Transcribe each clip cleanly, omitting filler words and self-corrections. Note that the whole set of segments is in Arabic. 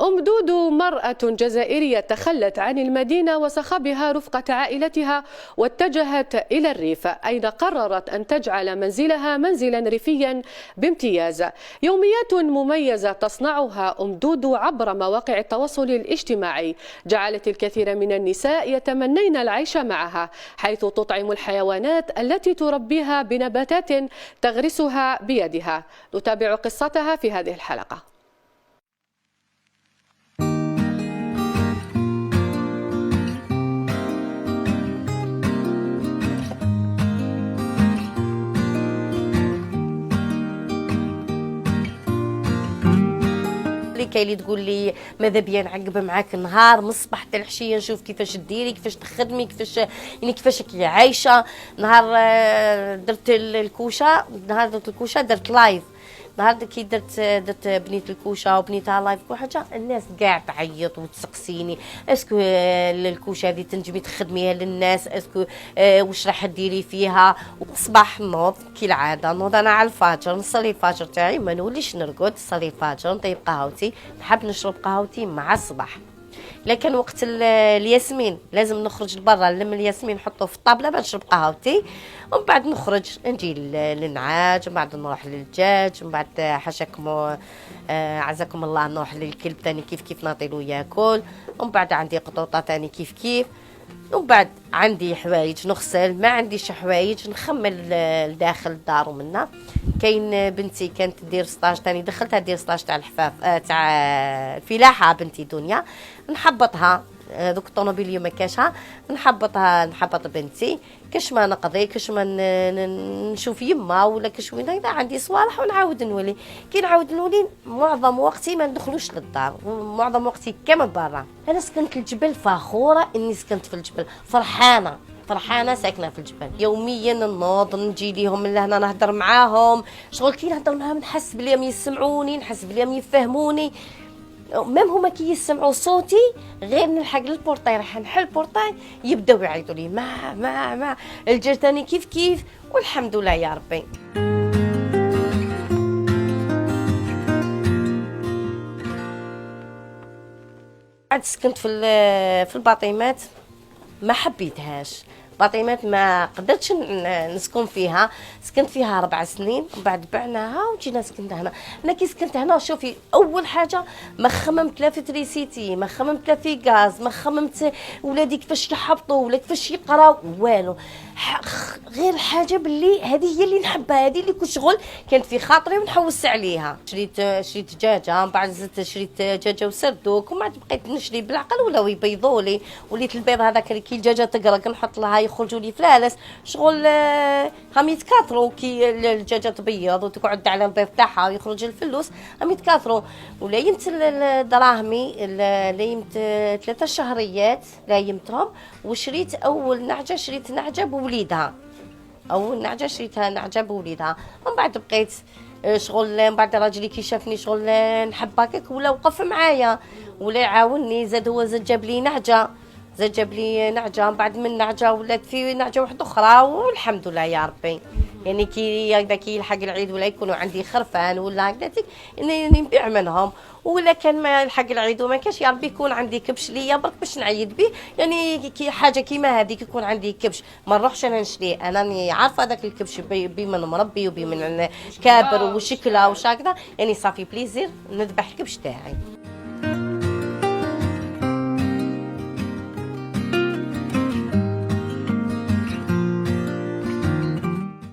أمدود مرأة جزائرية تخلت عن المدينة وصخبها رفقة عائلتها واتجهت إلى الريف، أين قررت أن تجعل منزلها منزلا ريفيا بامتياز. يوميات مميزة تصنعها أمدود عبر مواقع التواصل الاجتماعي جعلت الكثير من النساء يتمنين العيش معها، حيث تطعم الحيوانات التي تربيها بنباتات تغرسها بيدها. نتابع قصتها في هذه الحلقة. كاين اللي تقول لي ماذا بيا نعقب معاك النهار من الصباح حتى العشيه، نشوف كيفاش ديري، كيفاش تخدمي، كيفاش يعني كيفاش كي عايشه. نهار درت الكوشه، نهار درت الكوشه درت لايف، نهار كي درت بنيت الكوشه وبنيتها لايف كل حاجه، الناس كاع تعيط وتسقسيني اسكو الكوشه هذه تنجمي تخدميها للناس، اسكو واش راح ديري فيها. وصباح نوض كي العاده، نوض انا على الفجر نصلي الفجر تاعي، ما نوليش نرقد، نصلي الفجر نطيب قهوتي، نحب نشرب قهوتي مع الصباح. لكن وقت الياسمين لازم نخرج لبرا، نلم الياسمين نحطه في الطابله باش نشرب قهوتي، ومن بعد نخرج نجي للنعاج، ومن بعد نروح للدجاج، ومن بعد حاشاكم عزكم الله نروح للكلب تاني كيف نعطيلو ياكل، ومن بعد عندي قطوطه تاني كيف، ومن بعد عندي حوايج نغسل، ما عنديش حوايج نخمل لداخل الدار. ومنا كاين بنتي كانت دير ستاج تاني، دخلتها دير ستاج تاع الحفاف تاع الفلاحه، بنتي دنيا نحبطها، دوك الطوموبيل اليوم ما كاشها، نحبط بنتي كاش ما نقضي، كاش ما نشوف يما ولا كاش وين هكذا، عندي صوالح ونعاود نولي. كي نعاود نولي معظم وقتي ما ندخلوش للدار، معظم وقتي كامل برا. انا سكنت الجبل، فخوره اني سكنت في الجبل، فرحانه ساكنه في الجبل. يوميا نوض نجي ليهم من لهنا نهضر معاهم، شغل كي نهضر معاهم نحس بليهم يسمعوني، نحس بليهم يفهموني، ميم هما كي يسمعوا صوتي غير نلحق للبورطاي، راح نحل البورطاي يبداو يعيطوا لي ما الدجاج تاني كيف والحمد لله يا ربي. عاد سكنت في الباطيمات، ما حبيتهاش باطيمات، ما قدرتش نسكن فيها. سكنت فيها 4 سنين، ومن بعد بعناها وجينا سكنت هنا. انا كي سكنت هنا شوفي، اول حاجه ما خممت لا في تريسيتي، ما خممت لا في غاز، ما خممت ولادي كيفاش يحبطوا ولا كيفاش يقراو والو، غير حاجه باللي هذه هي اللي نحبها، هذه اللي كل شغل كانت في خاطري ونحوس عليها. شريت دجاجه، من بعد زدت شريت دجاجه وسردوك، ومن بعد بقيت نشري بالعقل ولاو يبيضوا لي، وليت البيض هذاك كي الدجاجه تقرق نحط لها يخرجوا لي فلالس، شغل هم يتكاثروا كي الدجاجه تبيض وتقعد على البيض تاعها ويخرج الفلوس، هم يتكاثروا. ولا يمت دراهمي، لا يمت 3 شهريات لا يمتهم، وشريت اول نعجه، شريت نعجه بوليدها، اول نعجه شريتها نعجه بوليدها. ومن بعد بقيت شغل، من بعد راجلي كي شافني شغل نحب هكاك ولا وقف معايا ولا يعاونني، زاد هو جاب لي نعجه، من بعد من نعجه ولات في نعجه واحده اخرى، والحمد لله يا ربي. يعني كي هكذا كي يلحق العيد ولا يكونوا عندي خرفان ولا هكذا نبيع منهم، ولا كان ما يلحق العيد وما كاش يا ربي يكون عندي كبش ليا برك باش نعيد به. يعني كي حاجه كيما هذيك يكون عندي كبش ما نروحش انا نشريه، انا راني عارفه هذاك الكبش بمن مربي وبمن كابر وشكله وش هكذا، يعني صافي بليزير نذبح الكبش تاعي.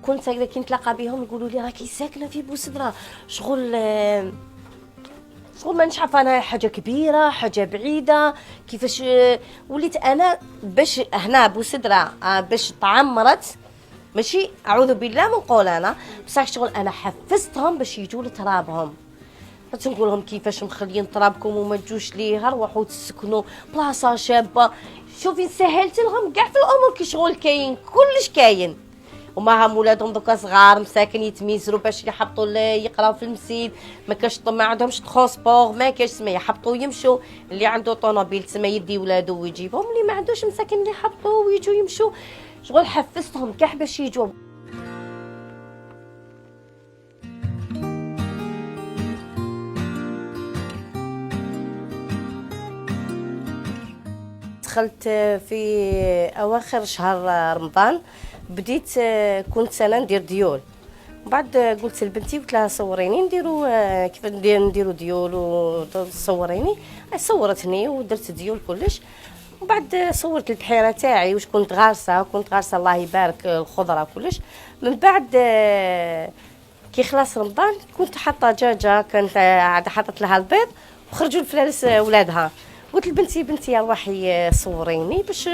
كنت هكذا كي نتلاقى بهم يقولوا لي راكي ساكنه في بوسدره، شغل ما نعرف انا، حاجه كبيره حاجه بعيده كيفاش. وليت انا باش هنا بوسدره باش تعمرت، ماشي اعوذ بالله من قول انا، بصح شغل انا حفزتهم باش يجوا لترابهم. نقول لهم كيفاش مخليين ترابكم وما تجوش ليه، روحوا تسكنوا بلاصه شابه. شوفي سهلت لهم كاع في الامور، كي شغل كاين كلش كاين، وماهم ولادهم دوكا صغار مساكن يتميزروا باش يحبطوا يقراو في المسيد، ما عندهمش ترونسبور، ما كاش تما يحبطوا يمشوا. اللي عنده طوموبيل تما يدي ولادو ويجيبهم، اللي ما عندوش مساكن اللي يحبطوا ويجوا يمشوا. شغل حفزتهم كاع باش يجوا. دخلت في اواخر شهر رمضان، بديت كنت انا ندير ديول. بعد قلت لبنتي، قلت لها صوريني نديروا كيف نديروا ديول وصوريني. صورتني ودرت ديول كلش. وبعد صورت البحيره تاعي واش كنت غارسه، الله يبارك الخضره كلش. من بعد كي خلاص رمضان كنت حاطه دجاجه، كانت عاد حطت لها البيض وخرجوا الفلالس ولادها. قلت لبنتي، بنتي روحي صوريني باش.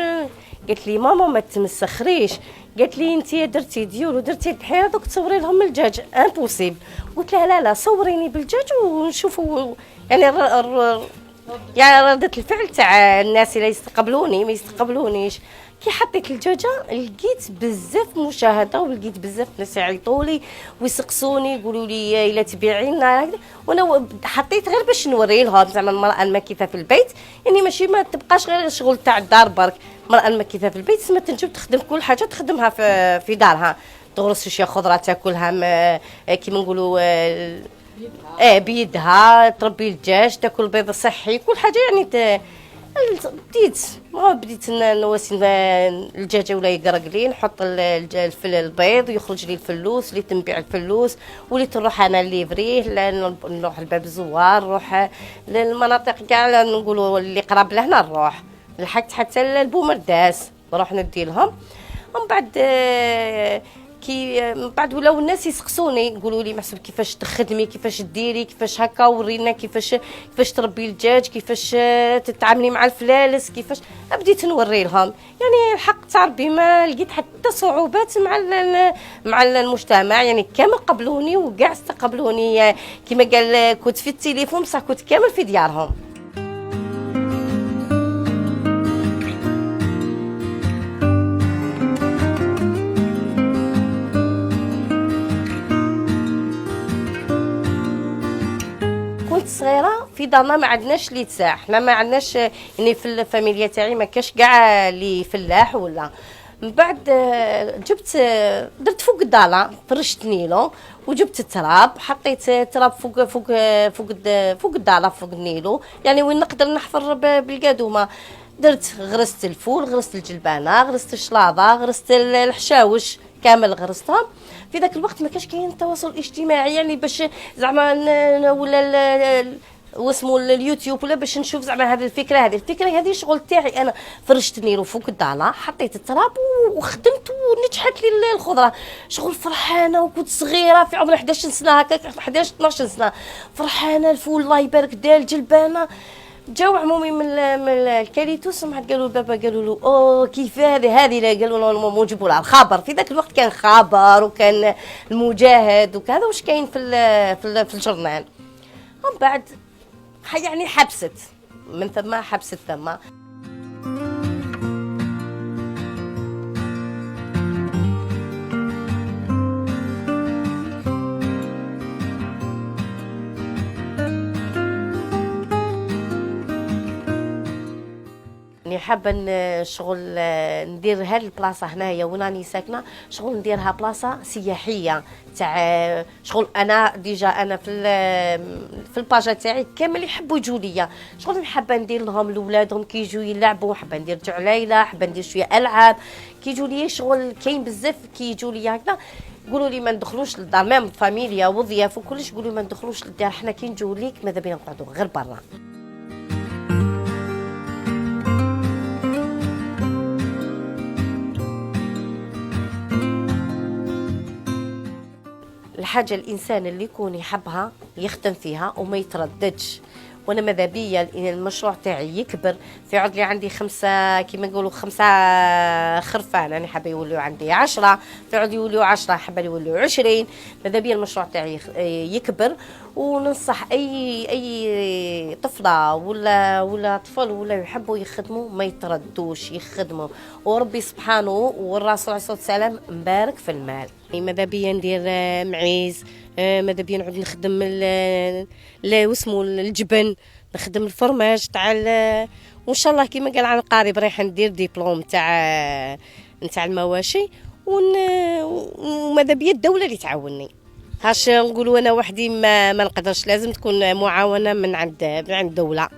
قالت لي ماما ما تمسخريش، قالت لي انت درتي ديول ودرتي البحيره دوك تصوري لهم الدجاج امبوسيبل. قلت لها لا صوريني بالدجاج ونشوفوا يعني يعني ردة الفعل تاع الناس اللي يستقبلوني ما يستقبلونيش. كي حطيت الدجاجه لقيت بزاف مشاهده، ولقيت بزاف ناس يعيطوا لي ويسقسوني يقولوا لي الا تبيعي لنا. وانا حطيت غير باش نوري لهم زعما المراه الماكثه في البيت، يعني ماشي ما تبقاش غير الشغل تاع الدار برك. المراه الماكثه في البيت سما تنجم تخدم كل حاجه تخدمها في دارها، تغرس شي خضره تاكلها كيما نقولوا بيدها، تربي الدجاج، تاكل بيض صحي، كل حاجه يعني بديت نواسي الدجاجه ولا يقرقلي، نحط البيض ويخرج لي الفلوس، اللي تنبيع الفلوس واللي تروح انا ليفريه، نروح لباب الزوار، نروح للمناطق كاع نقولوا اللي قراب لهنا، نروح لحقت حتى البومرداس نروح ندي لهم. ومن بعد كي من بعد ولاو الناس يسقسوني يقولوا لي محسوب كيفاش تخدمي، كيفاش ديري، كيفاش هكا، ورينا كيفاش تربي الدجاج، كيفاش تتعاملي مع الفلالس، كيفاش. بديت نوري لهم. يعني الحق تاع ربي ما لقيت حتى صعوبات مع المجتمع، يعني كامل قبلوني وكاع استقبلوني. كما قال كنت في التليفون بصح كنت كامل في ديارهم. صغيره في دارنا ما عندناش اللي تساع، حنا ما عندناش يعني في الفاميليا تاعي ما كاش كاع اللي فلاح ولا. من بعد جبت درت فوق الداله، فرشت نيلو وجبت التراب، حطيت تراب فوق الداله فوق النيلو، يعني وين نقدر نحفر بالقادومه. غرست الفول، غرست الجلبانه، غرست الشلاضه، غرست الحشاوش، كامل غرستهم. في ذاك الوقت ما كاش كاين التواصل الاجتماعي، يعني باش زعما ولا واسمو اليوتيوب ولا باش نشوف زعما هذه الفكره شغل تاعي انا. فرشت نيرو فوق الداله، حطيت التراب وخدمت ونجحت لي الخضره. شغل فرحانه وكنت صغيره في عمر 11 سنه هكاك، 11 12 سنه، فرحانه. الفول الله يبارك دال الجلبانه. جاو عمومي من الكاليتوس، ومن بعد قالوا لبابا، قالوا له اوه كيف هذه لا، قالوا له ماما جيبوا لها الخبر. في ذاك الوقت كان خبر وكان المجاهد وكذا واش كاين في الجورنال. ومن بعد يعني حبست من ثم، حبست ثم. يعني حابه شغل ندير هذه البلاصه هنايا وين راني ساكنه، شغل نديرها بلاصه سياحيه تاع شغل. انا ديجا انا في الباجا تاعي كامل يحبوا يجوا ليا، شغل حابه ندير لهم لاولادهم كي يجوا يلعبوا، حابه ندير جعليله، حابه ندير شويه العاب كي يجوا ليا. شغل كاين بزاف كي يجوا ليا هكذا يقولوا لي ما ندخلوش للدار، مام فاميليا وضياف وكلش يقولوا ما ندخلوش للدار، حنا كي نجوا ليك ماذا بينا نقعدوا غير برا. الحاجة الإنسان اللي يكون يحبها يخدم فيها وما يترددش. وانا ماذا بيا المشروع تاعي يكبر، في عاد لي عندي 5 كيما نقولوا 5 خرفان، انا حابه يوليو عندي 10، في عاد يوليو 10، حابه يوليو 20. ماذا بيا المشروع تاعي يكبر. وننصح اي طفله ولا طفل ولا يحبوا يخدموا ما يتردوش يخدموا، وربي سبحانه والرسول عليه الصلاه والسلام مبارك في المال. ماذا بيا ندير معيز، ماذا بيا نعود نخدم واسمو الجبن، نخدم الفرماج تاع وان شاء الله كيما قال عن قريب رايحه ندير ديبلوم تاع المواشي. وماذا بيا الدوله اللي تعاوني، هاش نقولوا انا وحدي ما نقدرش، لازم تكون معاونه من عند الدوله.